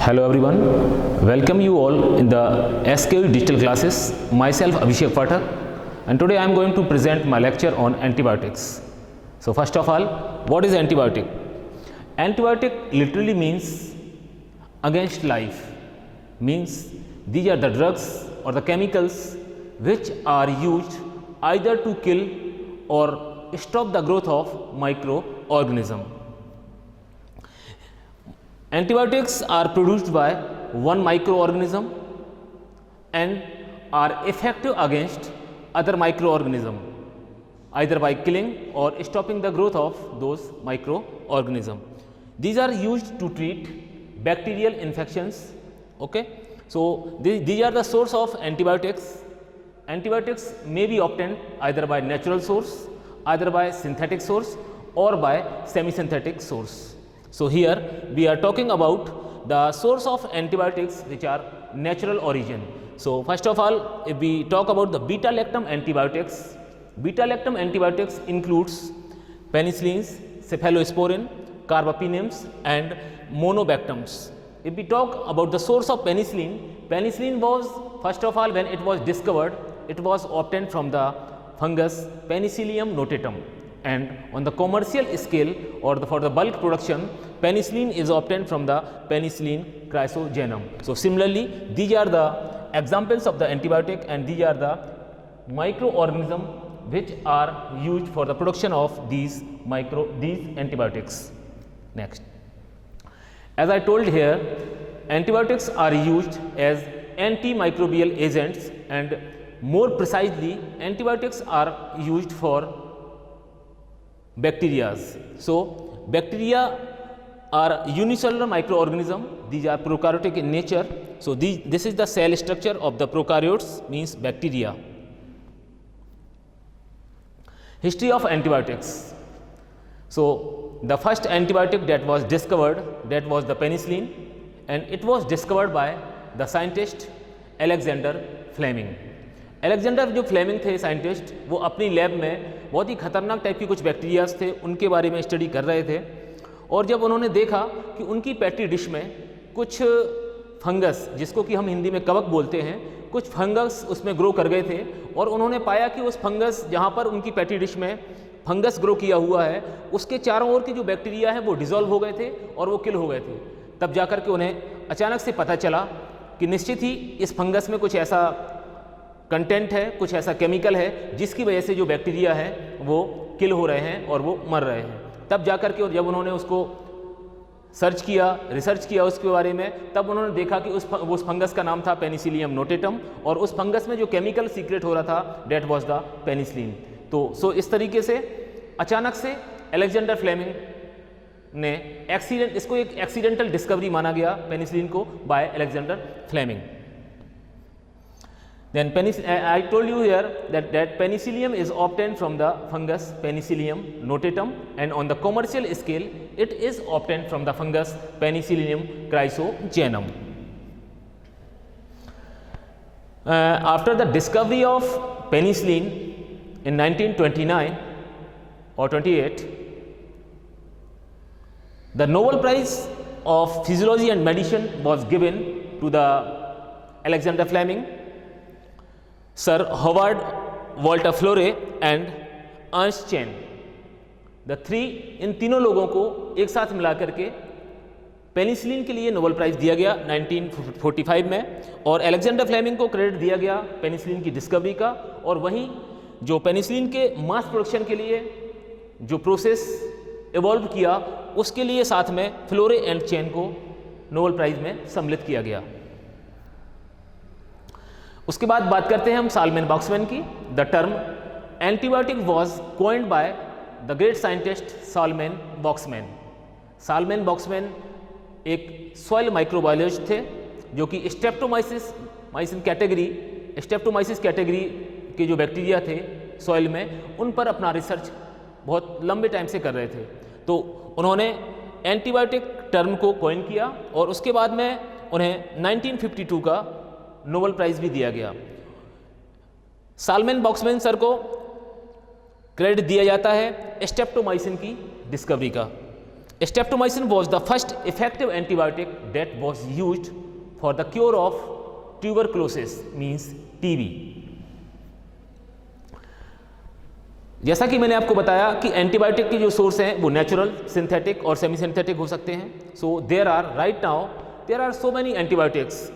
Hello everyone, welcome you all in the SKU digital classes. Myself Abhishek Pathak, and today I am going to present my lecture on antibiotics. So first of all, what is antibiotic? Antibiotic literally means against life, means these are the drugs or the chemicals which are used either to kill or stop the growth of microorganism. Antibiotics are produced by one microorganism and are effective against other microorganism, either by killing or stopping the growth of those microorganism. These are used to treat bacterial infections. Okay, so these are the source of antibiotics. Antibiotics may be obtained either by natural source, either by synthetic source, or by semi-synthetic source. So here we are talking about the source of antibiotics which are natural origin. So first of all, if we talk about the beta-lactam antibiotics, beta-lactam antibiotics includes penicillins, cephalosporin, carbapenems and monobactams. If we talk about the source of penicillin, penicillin was first of all when it was discovered, it was obtained from the fungus Penicillium notatum. And on the commercial scale or for the bulk production, penicillin is obtained from the Penicillium chrysogenum. So similarly, these are the examples of the antibiotic and these are the microorganisms which are used for the production of these antibiotics. Next, as I told here, antibiotics are used as antimicrobial agents, and more precisely, antibiotics are used for bacteria. So bacteria are unicellular microorganism. These are prokaryotic in nature. So this is the cell structure of the prokaryotes, means bacteria. History of antibiotics. So the first antibiotic that was discovered, that was the penicillin, and it was discovered by the scientist Alexander Fleming. Alexander जो Fleming थे scientist, वो अपनी lab में बहुत ही खतरनाक type की कुछ bacterias थे, उनके बारे में स्टडी कर रहे थे। और जब उन्होंने देखा कि उनकी पेट्री डिश में कुछ फंगस, जिसको कि हम हिंदी में कवक बोलते हैं, कुछ फंगस उसमें ग्रो कर गए थे, और उन्होंने पाया कि उस फंगस जहाँ पर उनकी पेट्री डिश में फंगस ग्रो किया हुआ है, उसके चारों ओर की जो बैक्टीरिया है वो डिज़ोल्व हो गए थे और वो किल हो गए थे। तब जाकर के उन्हें अचानक से पता चला कि निश्चित ही इस फंगस में कुछ ऐसा कंटेंट है, कुछ ऐसा केमिकल है जिसकी वजह से जो बैक्टीरिया है वो किल हो रहे हैं और वो मर रहे हैं। तब जाकर के जब उन्होंने उसको सर्च किया, रिसर्च किया उसके बारे में, तब उन्होंने देखा कि उस फंगस का नाम था पेनिसिलियम नोटेटम, और उस फंगस में जो केमिकल सीक्रेट हो रहा था डेट वाज द पेनिसिलिन। तो इस तरीके से अचानक से अलेक्जेंडर फ्लेमिंग ने इसको एक एक्सीडेंटल डिस्कवरी माना गया, पेनिसिलिन को, by Alexander Fleming. Then I told you here that penicillium is obtained from the fungus Penicillium notatum, and on the commercial scale it is obtained from the fungus Penicillium chrysogenum. After the discovery of penicillin in 1929 or 28, the Nobel Prize of Physiology and Medicine was given to the Alexander Fleming, Sir Howard Walter Florey and Ernst Chain. The three, इन तीनों लोगों को एक साथ मिला करके penicillin के लिए नोबेल प्राइज़ दिया गया 1945 में, और अलेक्जेंडर फ्लेमिंग को क्रेडिट दिया गया पेनिसिलिन की डिस्कवरी का, और वहीं जो पेनिसिलिन के मास प्रोडक्शन के लिए जो प्रोसेस इवॉल्व किया उसके लिए साथ में फ्लोरे एंड चेन को नोबेल प्राइज़ में सम्मिलित किया गया। उसके बाद बात करते हैं हम सालमैन बॉक्समैन की। The term antibiotic was coined by the great scientist Selman Waksman. Selman Waksman एक सॉइल माइक्रोबायोलॉजिस्ट थे जो कि स्ट्रेप्टोमाइसिस कैटेगरी के जो बैक्टीरिया थे सॉइल में, उन पर अपना रिसर्च बहुत लंबे टाइम से कर रहे थे। तो उन्होंने एंटीबायोटिक टर्म को कॉइन किया और उसके बाद में उन्हें 1952 का नोबेल प्राइज़ भी दिया गया। सालमैन बॉक्समैन सर को क्रेडिट दिया जाता है स्ट्रेप्टोमाइसिन की डिस्कवरी का। Streptomycin was the first effective antibiotic that was used for the cure of tuberculosis, means TB. जैसा कि मैंने आपको बताया कि एंटीबायोटिक के जो सोर्स हैं वो नेचुरल, सिंथेटिक और सेमी सिंथेटिक हो सकते हैं. So there are right now there are so many antibiotics,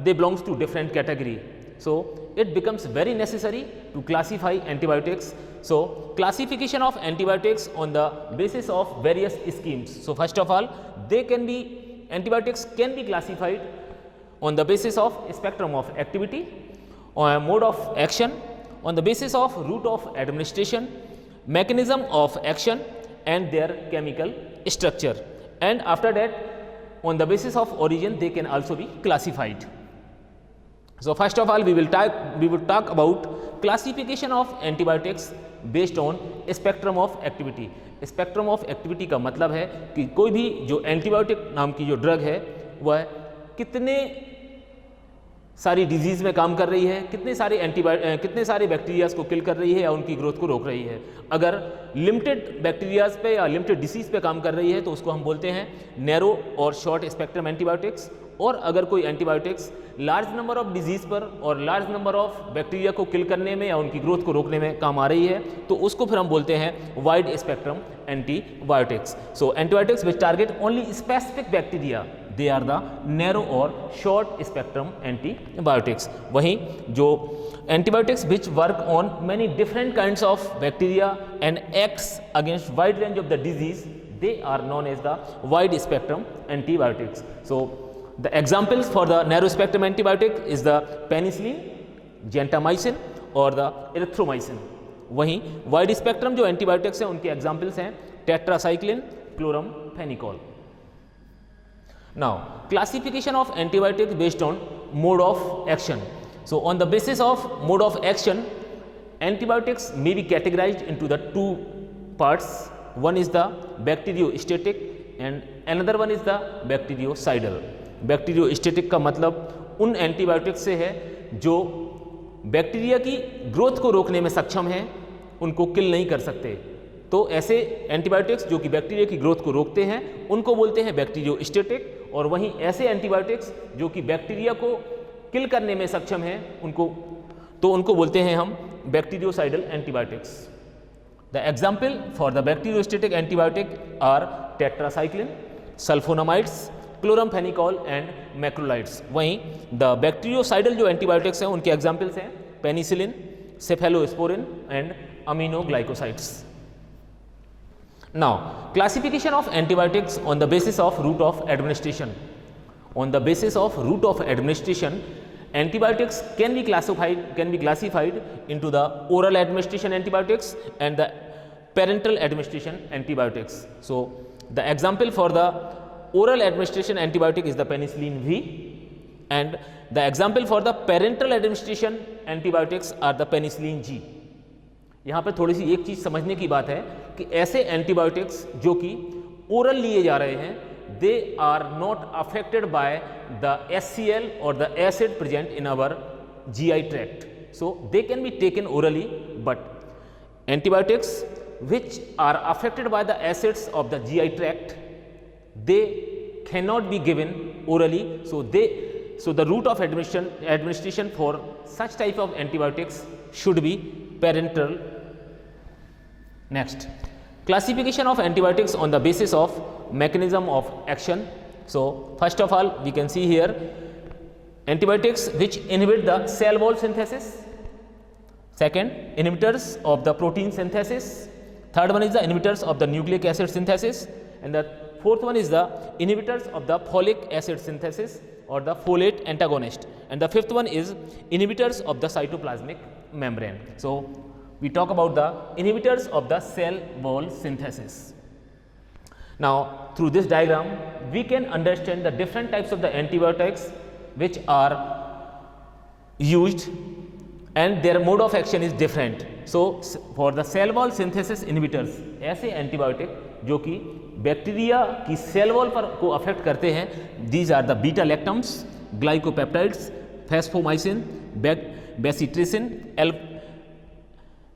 they belongs to different category. So it becomes very necessary to classify antibiotics. So classification of antibiotics on the basis of various schemes. So first of all, antibiotics can be classified on the basis of spectrum of activity, or mode of action, on the basis of route of administration, mechanism of action and their chemical structure, and after that on the basis of origin they can also be classified. So first of all we will talk about classification of antibiotics based on spectrum of activity. Spectrum of activity का मतलब है कि कोई भी जो antibiotic नाम की जो ड्रग है वह कितने सारी डिजीज में काम कर रही है, कितने सारे बैक्टीरियाज को किल कर रही है या उनकी ग्रोथ को रोक रही है. अगर लिमिटेड बैक्टीरियाज पे या लिमिटेड डिसीज पे काम कर रही है तो उसको हम बोलते हैं नैरो और शॉर्ट स्पेक्ट्रम एंटीबायोटिक्स. और अगर कोई antibiotics large number of disease पर और लार्ज नंबर ऑफ बैक्टीरिया को किल करने में या उनकी ग्रोथ को रोकने में काम आ रही है तो उसको फिर हम बोलते हैं wide spectrum antibiotics. So antibiotics which target only specific bacteria, they are the narrow और शॉर्ट स्पेक्ट्रम एंटीबायोटिक्स. वहीं जो antibiotics which work on many different kinds of bacteria and acts against wide range of the disease, they are known as the wide spectrum antibiotics. So the examples for the narrow spectrum antibiotic is the penicillin, gentamicin और the erythromycin. वहीं wide spectrum जो antibiotics हैं उनके examples हैं tetracycline, chloramphenicol. Now classification of antibiotics based on mode of action. So on the basis of mode of action, antibiotics may be categorized into the two parts. One is the bacteriostatic and another one is the bactericidal. Bacteriostatic का मतलब उन antibiotics से है जो bacteria की growth को रोकने में सक्षम हैं, उनको किल नहीं कर सकते. तो ऐसे एंटीबायोटिक्स जो कि बैक्टीरिया की ग्रोथ को रोकते हैं उनको बोलते हैं बैक्टीरियोस्टेटिक. और वहीं ऐसे एंटीबायोटिक्स जो कि बैक्टीरिया को किल करने में सक्षम हैं उनको बोलते हैं हम bacteriocidal antibiotics. The example for the bacteriostatic antibiotic are tetracycline, sulfonamides, chloramphenicol and macrolides. वहीं the bactericidal जो antibiotics हैं उनके examples हैं penicillin, cephalosporin and aminoglycosides. Now classification of antibiotics on the basis of route of administration. On the basis of route of administration, antibiotics can be classified into the oral administration antibiotics and the parenteral administration antibiotics. So the example for the oral administration antibiotic is the penicillin V, and the example for the parenteral administration antibiotics are the penicillin G. यहाँ पर थोड़ी सी एक चीज़ समझने की बात है कि ऐसे एंटीबायोटिक्स जो कि ओरल लिए जा रहे हैं, they are not affected by the HCl or the acid present in our GI tract. So they can be taken orally, but antibiotics which are affected by the acids of the GI tract, they cannot be given orally. So the route of administration for such type of antibiotics should be parenteral. Next, classification of antibiotics on the basis of mechanism of action. So first of all we can see here antibiotics which inhibit the cell wall synthesis, second inhibitors of the protein synthesis, third one is the inhibitors of the nucleic acid synthesis, and the fourth one is the inhibitors of the folic acid synthesis or the folate antagonist, and the fifth one is inhibitors of the cytoplasmic membrane. So we talk about the inhibitors of the cell wall synthesis. Now through this diagram we can understand the different types of the antibiotics which are used and their mode of action is different. So for the cell wall synthesis inhibitors, ऐसे antibiotic जो कि bacteria की cell wall पर को affect करते हैं, these are the beta lactams, glycopeptides, phosphomycin, bacitracin,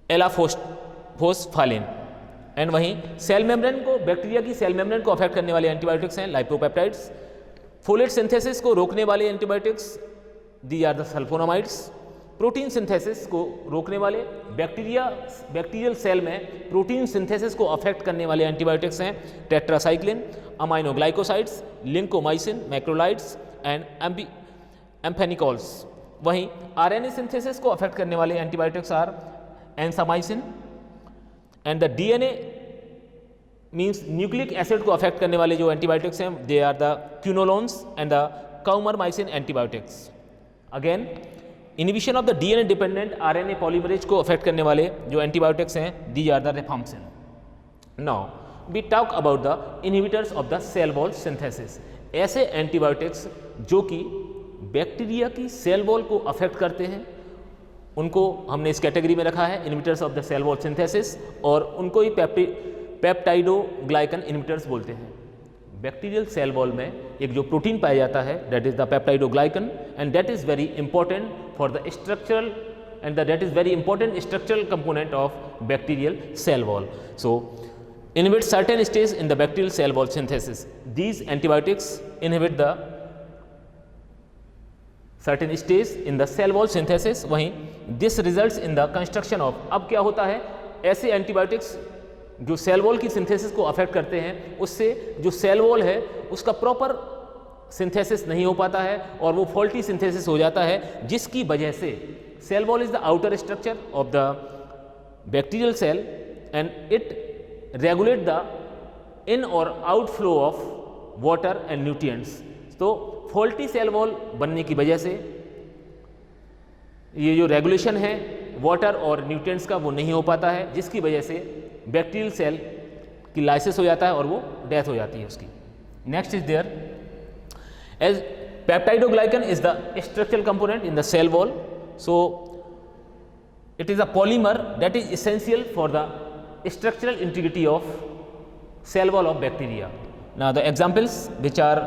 alafosfalin. And वहीं cell membrane को, बैक्टीरिया की सेल मेम्ब्रेन को अफेक्ट करने वाले एंटीबायोटिक्स हैं लाइपोपेप्टाइड्स। फोलेट सिंथेसिस को रोकने वाले antibiotics they are the sulfonamides. Protein synthesis को रोकने वाले, बैक्टीरियल सेल में प्रोटीन सिंथेसिस को अफेक्ट करने वाले एंटीबायोटिक्स हैं tetracycline, aminoglycosides, lincomycin, macrolides and amphenicols. वहीं आरएनए सिंथेसिस को अफेक्ट करने वाले antibiotics are ansamycin. And the DNA means nucleic acid को अफेक्ट करने वाले जो एंटीबायोटिक्स हैं they are the quinolones and the coumermycin antibiotics. Again inhibition of the DNA dependent RNA polymerase को अफेक्ट करने वाले जो एंटीबायोटिक्स हैं they are the rifamycin. Now we talk about the inhibitors of the cell wall synthesis. ऐसे antibiotics जो कि bacteria की cell wall को अफेक्ट करते हैं उनको हमने इस कैटेगरी में रखा है inhibitors of the cell wall synthesis, और उनको ही पेप्टाइडोग्लाइकन इनहिबिटर्स बोलते हैं। बैक्टीरियल सेल वॉल में एक जो प्रोटीन पाया जाता है that is the peptidoglycan and that is very important for the structural and that is very important structural component of bacterial cell wall. So inhibit certain stage in the bacterial cell wall synthesis. These antibiotics inhibit the certain stage in the cell wall synthesis. वहीं this results in the construction of, अब क्या होता है, ऐसे antibiotics जो cell wall की synthesis को affect करते हैं उससे जो सेल वॉल है उसका प्रॉपर सिंथेसिस नहीं हो पाता है और वो फॉल्टी सिंथेसिस हो जाता है, जिसकी वजह से cell wall is the outer structure of the bacterial cell and it regulate the in और out flow of water and nutrients. तो फॉल्टी सेल वॉल बनने की वजह से ये जो रेगुलेशन है वाटर और न्यूट्रिएंट्स का वो नहीं हो पाता है, जिसकी वजह से बैक्टीरियल सेल की लाइसिस हो जाता है और वो डेथ हो जाती है उसकी। Next is there as peptidoglycan is the structural component in the cell wall, so it is a polymer that is essential for the structural integrity of cell wall of bacteria. Now the examples which are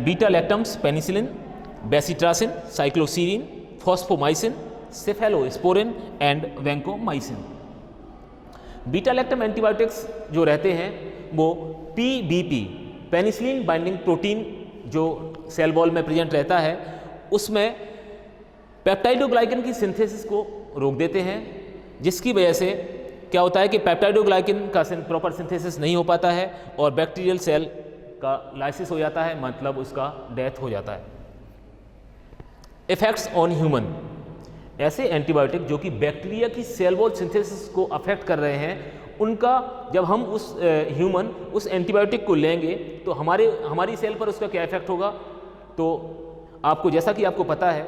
beta lactams, penicillin, bacitracin, cycloserine, phosphomycin, cephalosporin and vancomycin. Beta lactam antibiotics जो रहते हैं वो PBP penicillin binding protein जो cell wall में present रहता है उसमें peptidoglycan की सिंथेसिस को रोक देते हैं, जिसकी वजह से क्या होता है कि पेप्टाइडोग्लाइकन का प्रॉपर सिंथेसिस नहीं हो पाता है और बैक्टीरियल सेल का लाइसिस हो जाता है, मतलब उसका डेथ हो जाता है। इफेक्ट्स ऑन ह्यूमन, ऐसे एंटीबायोटिक जो कि बैक्टीरिया की सेल वॉल सिंथेसिस को अफेक्ट कर रहे हैं उनका जब हम उस ह्यूमन उस एंटीबायोटिक को लेंगे तो हमारी सेल पर उसका क्या इफेक्ट होगा। तो आपको जैसा कि आपको पता है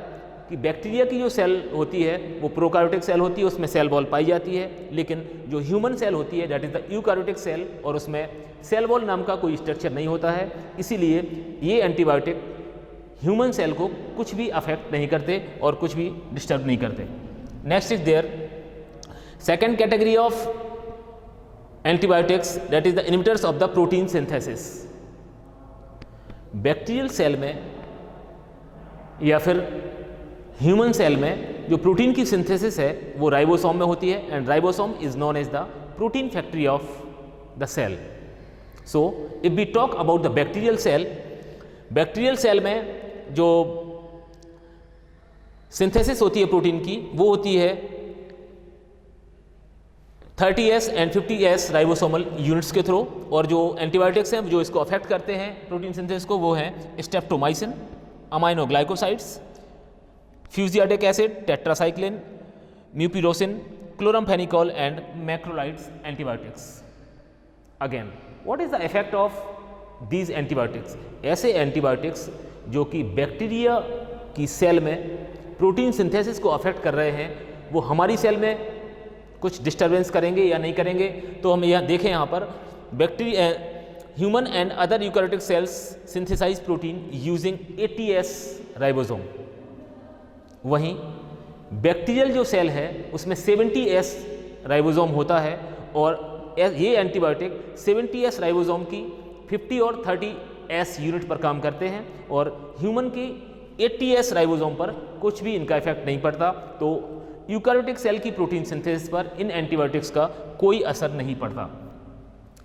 कि बैक्टीरिया की जो सेल होती है वो प्रोकार्योटिक सेल होती है, उसमें सेल वॉल पाई जाती है, लेकिन जो ह्यूमन सेल होती है that is the eukaryotic cell और उसमें सेल वॉल नाम का कोई स्ट्रक्चर नहीं होता है, इसीलिए ये एंटीबायोटिक ह्यूमन सेल को कुछ भी अफेक्ट नहीं करते और कुछ भी डिस्टर्ब नहीं करते। Next is there second category of antibiotics that is the inhibitors of the protein synthesis. Bacterial cell में या फिर ह्यूमन सेल में जो प्रोटीन की सिंथेसिस है वो राइबोसोम में होती है and ribosome is known as the protein factory of the cell. So if we talk about the bacterial cell में जो सिंथेसिस होती है प्रोटीन की वो होती है 30S and 50S ribosomal units के थ्रू, और जो एंटीबायोटिक्स हैं जो इसको अफेक्ट करते हैं प्रोटीन सिंथेसिस को वो हैं streptomycin, aminoglycosides, fusidic acid, tetracycline, mupirocin, chloramphenicol and macrolides antibiotics. Again what is the effect of these antibiotics? ऐसे एंटीबायोटिक्स जो कि बैक्टीरिया की सेल में प्रोटीन सिंथेसिस को अफेक्ट कर रहे हैं वो हमारी सेल में कुछ डिस्टर्बेंस करेंगे या नहीं करेंगे। तो हम यहाँ देखें, यहाँ पर bacteria human and other eukaryotic cells synthesize protein using 80S ribosome. वहीं बैक्टीरियल जो सेल है उसमें 70S राइबोसोम होता है और ये एंटीबायोटिक 70S राइबोसोम की 50 और 30S यूनिट पर काम करते हैं और ह्यूमन की 80S राइबोसोम पर कुछ भी इनका इफेक्ट नहीं पड़ता। तो यूकैरियोटिक सेल की प्रोटीन सिंथेसिस पर इन एंटीबायोटिक्स का कोई असर नहीं पड़ता।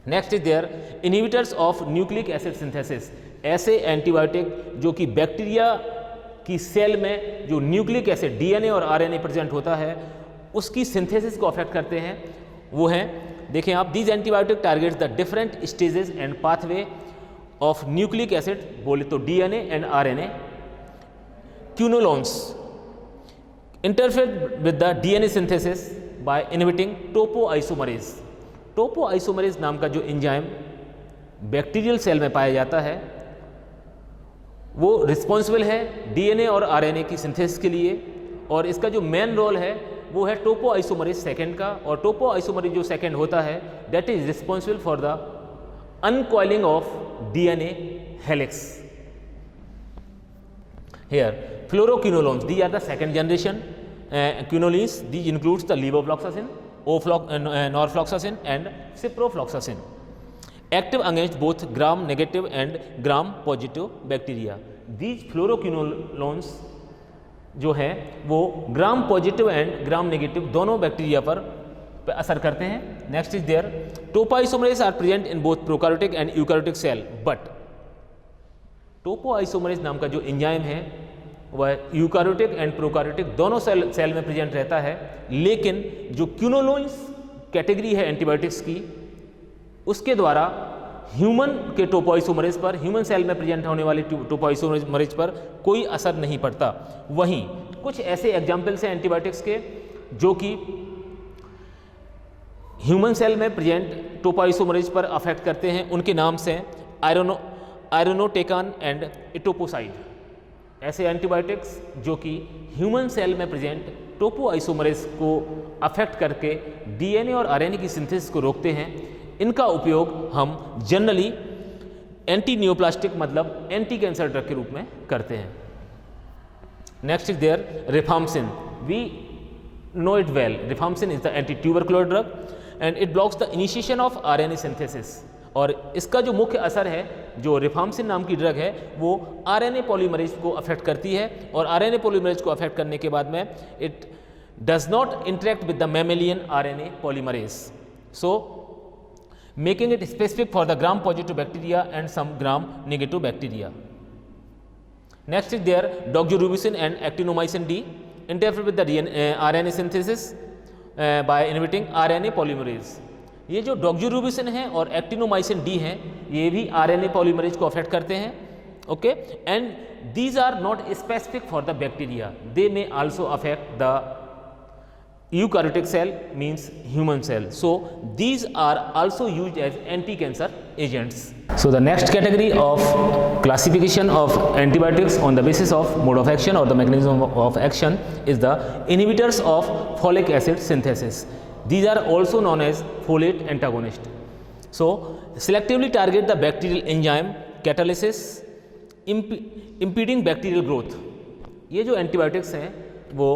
Next is there inhibitors of nucleic acid synthesis. ऐसे एंटीबायोटिक जो कि बैक्टीरिया की सेल में जो न्यूक्लिक एसिड डीएनए और आरएनए प्रेजेंट होता है उसकी सिंथेसिस को अफेक्ट करते हैं, वो हैं, देखें आप, these antibiotic targets the different stages and pathway of nucleic acid, बोले तो DNA and RNA. Quinolones interfere with the DNA synthesis by inhibiting topoisomerase. Topoisomerase नाम का जो एंजाइम बैक्टीरियल सेल में पाया जाता है वो रिस्पॉन्सिबल है डीएनए और आरएनए की सिंथेसिस के लिए, और इसका जो मेन रोल है वो है टोपोआइसोमरेज सेकेंड का। और टोपोआइसोमरेज जो सेकेंड होता है that is responsible for the uncoiling of DNA helix. Here fluoroquinolones, these are the second generation quinolines. These includes the levofloxacin, norfloxacin and ciprofloxacin, active against both gram negative and gram positive bacteria. These fluoroquinolones जो है वो gram positive and gram negative दोनों bacteria पर असर करते हैं। Next is there topoisomerase are present in both prokaryotic and eukaryotic cell, but topoisomerase नाम का जो एंजाइम है वह यूकैरियोटिक एंड प्रोकैरियोटिक दोनों सेल में प्रेजेंट रहता है, लेकिन जो क्यूनोलोन्स कैटेगरी है एंटीबायोटिक्स की उसके द्वारा ह्यूमन के टोपोआइसोमरेज पर, ह्यूमन सेल में प्रेजेंट होने वाले टोपोआइसोमरेज पर कोई असर नहीं पड़ता। वहीं कुछ ऐसे एग्जाम्पल्स हैं एंटीबायोटिक्स के जो कि ह्यूमन सेल में प्रेजेंट टोपोआइसोमरेज पर अफेक्ट करते हैं, उनके नाम से आयरोनोटेकान एंड इटोपोसाइड। ऐसे एंटीबायोटिक्स जो कि ह्यूमन सेल में प्रेजेंट टोपोआइसोमरेज को अफेक्ट करके डीएनए और आरएनए की सिंथेसिस को रोकते हैं, इनका उपयोग हम जनरली एंटी न्यूप्लास्टिक मतलब एंटी कैंसर ड्रग के रूप में करते हैं। Next is there rifamycin. We know it well, rifamycin is the anti tubercular drug and it blocks the initiation of RNA synthesis. और इसका जो मुख्य असर है, जो रिफाम्सिन नाम की ड्रग है, वो आरएनए पॉलीमरेज को अफेक्ट करती है, और आरएनए पॉलीमरेज को अफेक्ट करने के बाद में it does not interact with the mammalian RNA polymerase, so making it specific for the gram positive bacteria and some gram negative bacteria. Next is there doxorubicin and actinomycin D interfere with the RNA synthesis by inhibiting RNA polymerase. ये जो डॉक्जोरूबिसिन है और actinomycin D हैं ये भी RNA polymerase को affect करते हैं, okay, and these are not specific for the bacteria, they may also affect the eukaryotic cell means human cell, so these are also used as anti-cancer agents. So the next category of classification of antibiotics on the basis of mode of action or the mechanism of action is the inhibitors of folic acid synthesis. These are also known as folate antagonist. So selectively target the bacterial enzyme catalysis impeding bacterial growth. ये जो antibiotics हैं वो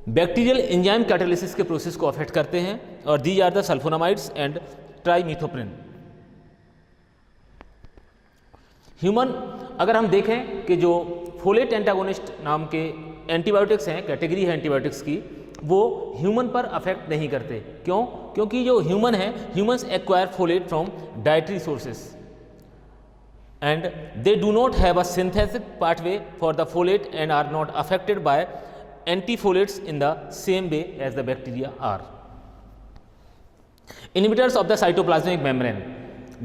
bacterial enzyme catalysis के process को affect करते हैं, और these are the sulfonamides and trimethoprim. Human अगर हम देखें कि जो फोलेट एंटागोनिस्ट नाम के एंटीबायोटिक्स हैं, कैटेगरी है एंटीबायोटिक्स की, वो ह्यूमन पर अफेक्ट नहीं करते। क्यों? क्योंकि जो ह्यूमन है, humans acquire folate from dietary sources and they do not have a synthetic pathway for the folate and are not affected by antifolates in the same way as the bacteria are. Inhibitors of the cytoplasmic membrane.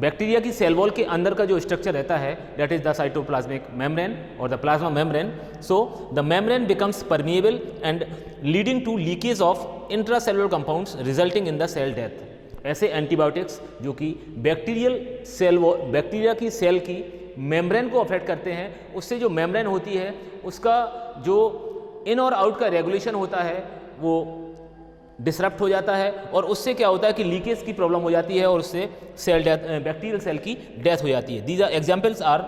Bacteria की cell wall के अंदर का जो structure रहता है that is the cytoplasmic membrane और the plasma membrane, so the membrane becomes permeable and leading to leakage of intracellular compounds resulting in the cell death. ऐसे antibiotics जो कि बैक्टीरिया की सेल की मेम्ब्रेन को अफेक्ट करते हैं, उससे जो मेम्ब्रेन होती है उसका जो इन और आउट का रेगुलेशन होता है वो डिसरप्ट हो जाता है, और उससे क्या होता है कि लीकेज की प्रॉब्लम हो जाती है और उससे सेल डेथ, बैक्टीरियल सेल की डेथ हो जाती है। These are examples are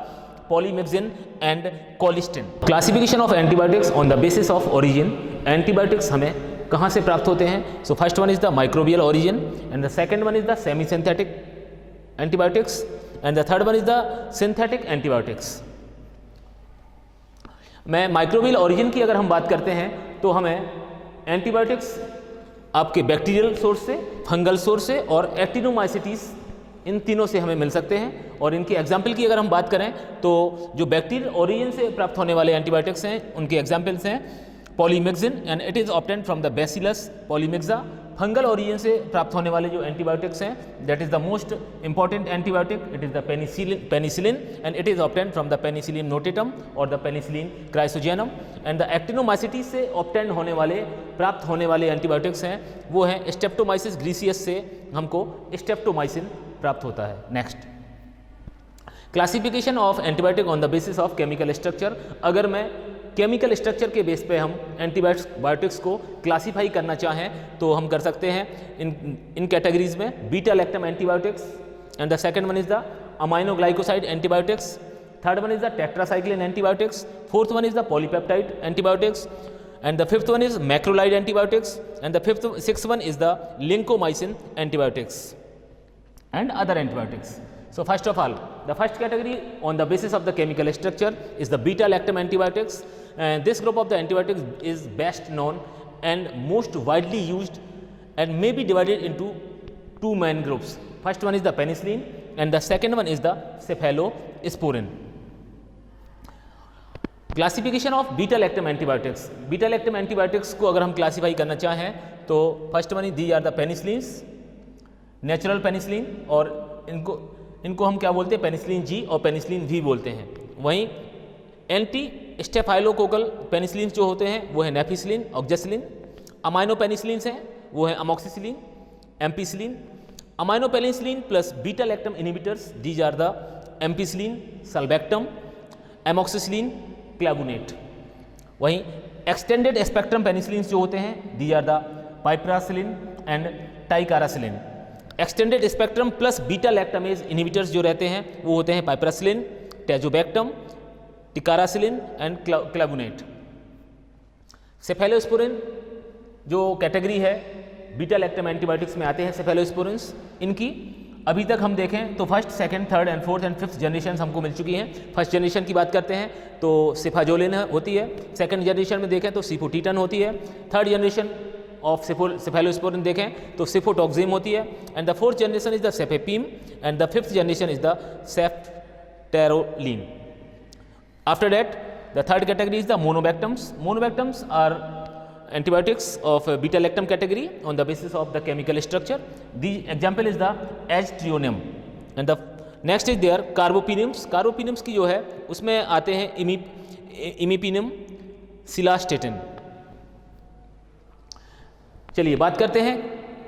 polymyxin and colistin. Classification of antibiotics on the basis of origin. Antibiotics हमें कहाँ से प्राप्त होते हैं? So first one is the microbial origin and the second one is the semi synthetic antibiotics and the third one is the synthetic antibiotics. मैं microbial origin की अगर हम बात करते हैं तो हमें एंटीबायोटिक्स आपके बैक्टीरियल सोर्स से, फंगल सोर्स से और एक्टिनोमाइसिटीज, इन तीनों से हमें मिल सकते हैं। और इनके एग्जाम्पल की अगर हम बात करें तो जो बैक्टीरियल ओरिजिन से प्राप्त होने वाले एंटीबायोटिक्स हैं उनके एग्जाम्पल्स हैं polymyxin and it is obtained from the bacillus polymyxa. Fungal origin से प्राप्त होने वाले जो एंटीबायोटिक्स हैं that is the most important antibiotic, it is the penicillin and it is obtained from the penicillin notatum और the penicillin chrysogenum. And the actinomycetes से obtained होने वाले, प्राप्त होने वाले एंटीबायोटिक्स हैं वो हैं स्ट्रेप्टोमाइसिस ग्रीसियस से हमको स्ट्रेप्टोमाइसिन प्राप्त होता है। Next, classification of antibiotic on the basis of chemical structure. अगर मैं केमिकल स्ट्रक्चर के बेस पे हम एंटीबायोटिक्स को क्लासीफाई करना चाहें तो हम कर सकते हैं इन कैटेगरीज में, beta lactam antibiotics and the second one is the aminoglycoside antibiotics, third one is the tetracycline antibiotics, fourth one is the polypeptide antibiotics and the fifth one is macrolide antibiotics and the sixth one is the lincomycin antibiotics and other antibiotics. So first of all, the first category on the basis of the chemical structure is the beta lactam antibiotics, and this group of the antibiotics is best known and most widely used and may be divided into two main groups. First one is the penicillin and the second one is the cephalosporin. Classification of beta lactam antibiotics. Beta lactam antibiotics को अगर हम classify करना चाहें तो first one is the are the penicillins, natural penicillin, और इनको हम क्या बोलते हैं, पेनिसिलिन जी और पेनिसिलिन वी बोलते हैं। वहीं एंटी स्टेफाइलोकोकल पेनिसिलिन जो होते हैं वो है नेफिसिलिन, ऑक्जेसिलिन। अमाइनो पेनिसिलिन्स हैं वो है amoxicillin, ampicillin. Amino penicillin plus beta lactam inhibitors, these are the ampicillin, sulbactam, amoxicillin, clavulanate. वहीं एक्सटेंडेड स्पेक्ट्रम पेनिसिलिन जो होते हैं they are the piperacillin and ticarcillin. Extended spectrum plus beta lactamase inhibitors जो रहते हैं वो होते हैं piperacillin, tazobactam, ticarcillin and clavulanate. Cephalosporin जो कैटेगरी है बीटा लैक्टम एंटीबायोटिक्स में आते हैं सेफेलोस्पोरिन्स, इनकी अभी तक हम देखें तो first, second, third and fourth and fifth generation हमको मिल चुकी हैं। फर्स्ट जनरेशन की बात करते हैं तो सिफाजोलिन होती है, सेकंड जनरेशन में देखें तो सिफोटीटन होती है, थर्ड जनरेशन ऑफ सेफेलोस्पोरिन देखें तो सिफोटॉक्सिम होती है, and the fourth generation is the cefepime and the fifth generation is the ceftaroline. After that the third category is the monobactams. Monobactams are antibiotics of beta lactam category on the basis of the chemical structure. The example is the aztreonam and the next is there carbapenems. Carbapenems की जो है उसमें आते हैं इमिपेनियम, सिलास्टेटिन। चलिए बात करते हैं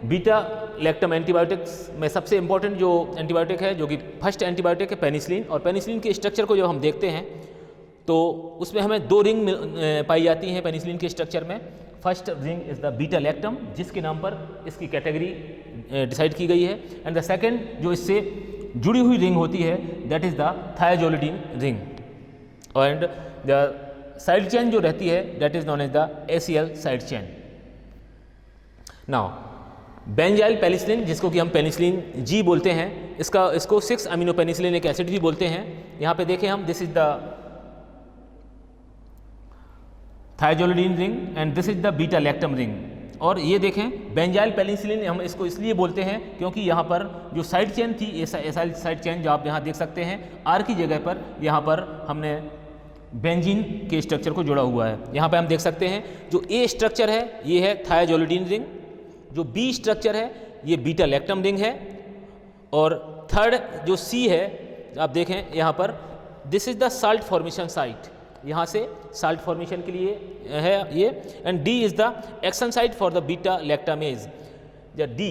बीटा लैक्टम एंटीबायोटिक्स में सबसे इंपॉर्टेंट जो एंटीबायोटिक है, जो कि फर्स्ट एंटीबायोटिक है पेनिसिलिन। और पेनिसिलिन के स्ट्रक्चर को जब हम देखते हैं तो उसमें हमें दो रिंग पाई जाती हैं पेनिसिलिन के स्ट्रक्चर में। First ring is the beta lactam जिसके नाम पर इसकी कैटेगरी डिसाइड की गई है, एंड द सेकंड जो इससे जुड़ी हुई रिंग होती है that is the thiazolidine ring, and the side chain जो रहती है that is known as the ACL side chain. Now benzyl penicillin जिसको कि हम पेनिसिलिन जी बोलते हैं, इसको 6 अमीनो पेनिसिलिनिक एसिड भी बोलते हैं। यहाँ पे देखें हम, this is the thiazolidine ring and this is the beta lactam ring. और ये देखें बेंजाइल पेनिसिलिन हम इसको इसलिए बोलते हैं क्योंकि यहाँ पर जो साइड चेन थी, एसाइल साइड चेन जो आप यहाँ देख सकते हैं, आर की जगह पर यहाँ पर हमने बेंजीन के स्ट्रक्चर को जोड़ा हुआ है। यहाँ पे हम देख सकते हैं जो ए स्ट्रक्चर है ये है थायाजोलिडीन रिंग, जो बी स्ट्रक्चर है ये बीटा लैक्टम रिंग है, और थर्ड जो सी है आप देखें यहाँ पर, this is the salt formation site, यहाँ से साल्ट फॉर्मेशन के लिए है ये, and D is the action site for the beta lactamase. या डी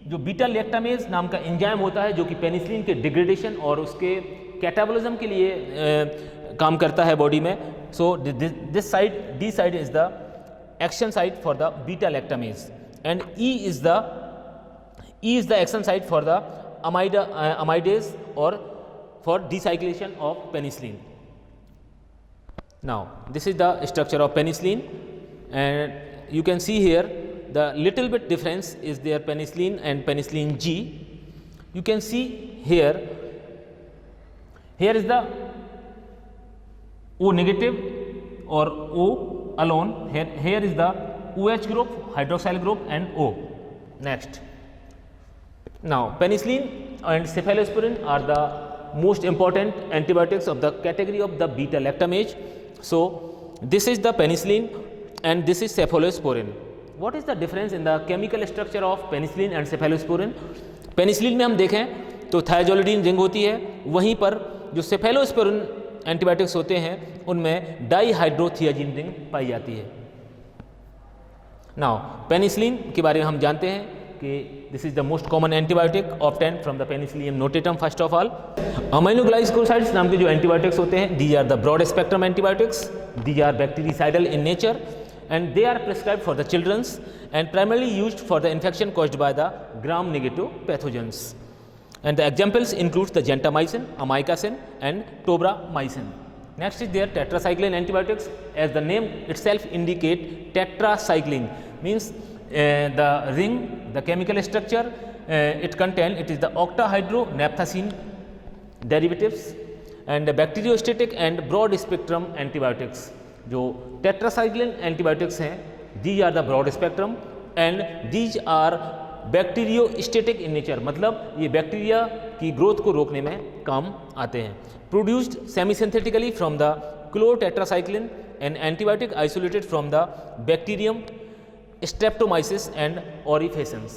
जो बीटा लैक्टामेज नाम का एंजाइम होता है जो कि पेनिसिलिन के डिग्रेडेशन और उसके कैटाबोलिज्म के लिए काम करता है बॉडी में। So this side, D side is the action site for the beta lactamase, and E is the action site for the amidase और for deacylation of penicillin. Now this is the structure of penicillin, and you can see here the little bit difference is there penicillin and penicillin G. You can see here is the O negative or O alone, here is the OH group, hydroxyl group and O. Next, now penicillin and cephalosporin are the most important antibiotics of the category of the beta lactamase. So this is the penicillin and this is cephalosporin. What is the difference in the chemical structure of penicillin and cephalosporin? Penicillin में हम देखें तो थायोजोलिडीन ring होती है, वहीं पर जो cephalosporin antibiotics होते हैं उनमें डाईहाइड्रोथियाजिन रिंग पाई जाती है। नाउ पेनिसिलिन के बारे में हम जानते हैं कि this is the most common antibiotic obtained from the penicillium notatum first of all. Aminoglycosides नाम के जो एंटीबायोटिक्स होते हैं, these are the broad spectrum antibiotics, these are bactericidal in nature and they are prescribed for the children's and primarily used for the infection caused by the gram negative pathogens, and the examples includes the gentamicin, amikacin and tobramycin. Next is their tetracycline antibiotics. As the name itself indicate, tetracycline means the ring, the chemical structure it is the octahydronaphthacene derivatives and bacteriostatic and broad spectrum antibiotics. जो tetracycline antibiotics हैं, these are the broad spectrum and these are bacteriostatic in nature, मतलब ये bacteria की growth को रोकने में काम आते हैं। Produced semi synthetically from the chlortetracycline, an antibiotic isolated from the bacterium streptomyces and aureofaciens.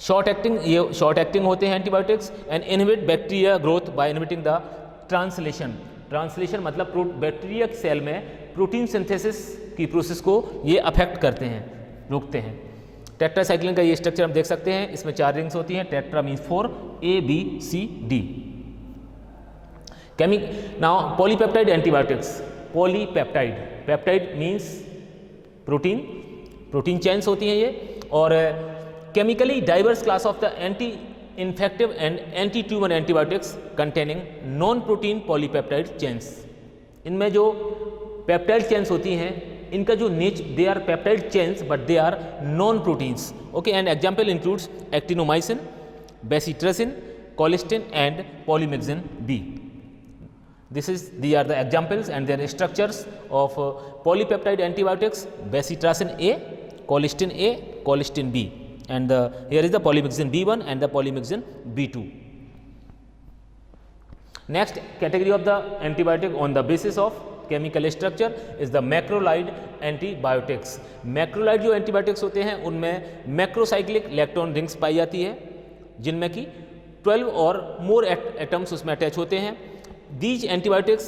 Short acting, ये शॉर्ट एक्टिंग होते हैं antibiotics and inhibit bacteria growth by inhibiting the translation. Translation मतलब बैक्टीरिया की सेल में protein synthesis की process को ये affect करते हैं, रोकते हैं। टेट्रासाइक्लिन का ये स्ट्रक्चर हम देख सकते हैं, इसमें 4 रिंग्स होती हैं। Tetra means 4, A B C D। Now polypeptide antibiotics. Polypeptide, peptide means protein, protein chains होती हैं ये, और chemically diverse class of the anti infective and anti-tumor antibiotics containing non-protein polypeptide chains। इनमें जो पेप्टाइड चेन्स होती हैं, इनका जो they are peptide chains but they are non proteins. Okay, and example includes actinomycin, bacitracin, colistin and polymyxin B। These are the examples and their structures of polypeptide antibiotics: bezitracin A, colistin B, and here is the polymyxin B1 and the polymyxin B2. Next category of the antibiotic on the basis of chemical structure is the macrolide antibiotics. Macrolide जो antibiotics होते हैं उनमें macrocyclic lactone rings पाई जाती है, जिनमें कि 12 और more atoms उसमें अटैच होते हैं। These antibiotics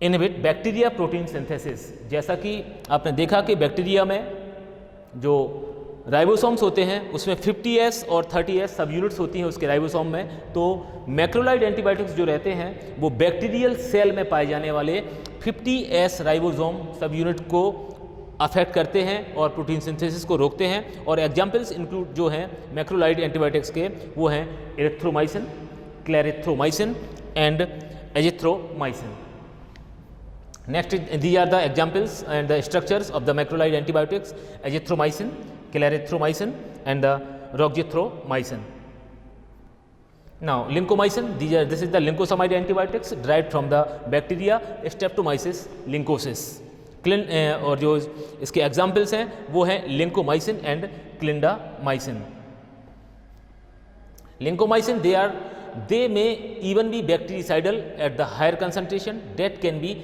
inhibit bacteria protein synthesis। जैसा कि आपने देखा कि बैक्टीरिया में जो राइबोसोम्स होते हैं उसमें 50S और 30S सब यूनिट्स होती हैं उसके राइबोसोम में, तो मैक्रोलाइड एंटीबायोटिक्स जो रहते हैं वो बैक्टीरियल सेल में पाए जाने वाले 50S राइबोसोम सब यूनिट को अफेक्ट करते हैं और प्रोटीन सिंथेसिस को रोकते हैं। और एग्जाम्पल्स इंक्लूड जो हैं मैक्रोलाइड एंटीबायोटिक्स के वो हैं erythromycin, clarithromycin and azithromycin. Next, these are the examples and the structures of the macrolide antibiotics: azithromycin, clarithromycin and the roxithromycin. Now, lincomycin, this is the lincosomide antibiotics derived from the bacteria Streptomyces lyncosys. और जो इसके examples हैं वो हैं lincomycin and clindamycin. Lincomycin, they may even be bactericidal at the higher concentration that can be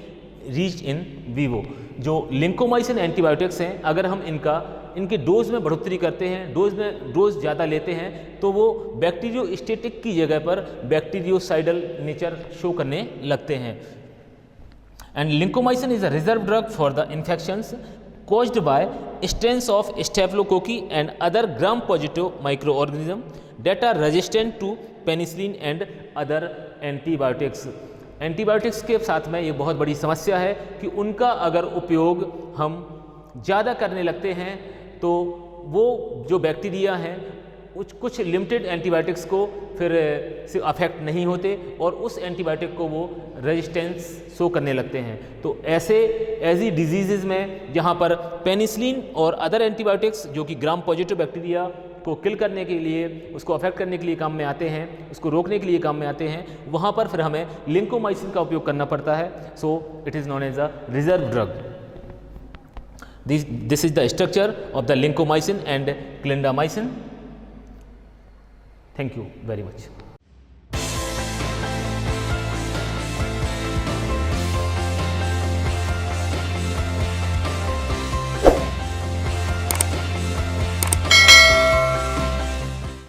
reach in vivo. जो lincomycin antibiotics हैं, अगर हम इनके डोज में बढ़ोतरी करते हैं, डोज ज़्यादा लेते हैं, तो वो बैक्टीरियोस्टेटिक की जगह पर बैक्टीरियोसाइडल नेचर शो करने लगते हैं। And lincomycin is a reserve drug for the infections caused by strains of staphylococcus and other gram positive microorganisms that are resistant to penicillin and other antibiotics। Antibiotics के साथ में ये बहुत बड़ी समस्या है कि उनका अगर उपयोग हम ज़्यादा करने लगते हैं तो वो जो बैक्टीरिया हैं कुछ लिमिटेड एंटीबायोटिक्स को फिर से अफेक्ट नहीं होते और उस एंटीबायोटिक को वो रेजिस्टेंस शो करने लगते हैं। तो ऐसी डिजीज़ में जहाँ पर पेनिसिलिन और अदर एंटीबायोटिक्स जो कि ग्राम पॉजिटिव बैक्टीरिया को किल करने के लिए, उसको अफेक्ट करने के लिए काम में आते हैं, उसको रोकने के लिए काम में आते हैं, वहाँ पर फिर हमें लिंकोमाइसिन का उपयोग करना पड़ता है। So it is known as a reserve drug. This is the structure of the lincomycin and clindamycin. Thank you very much.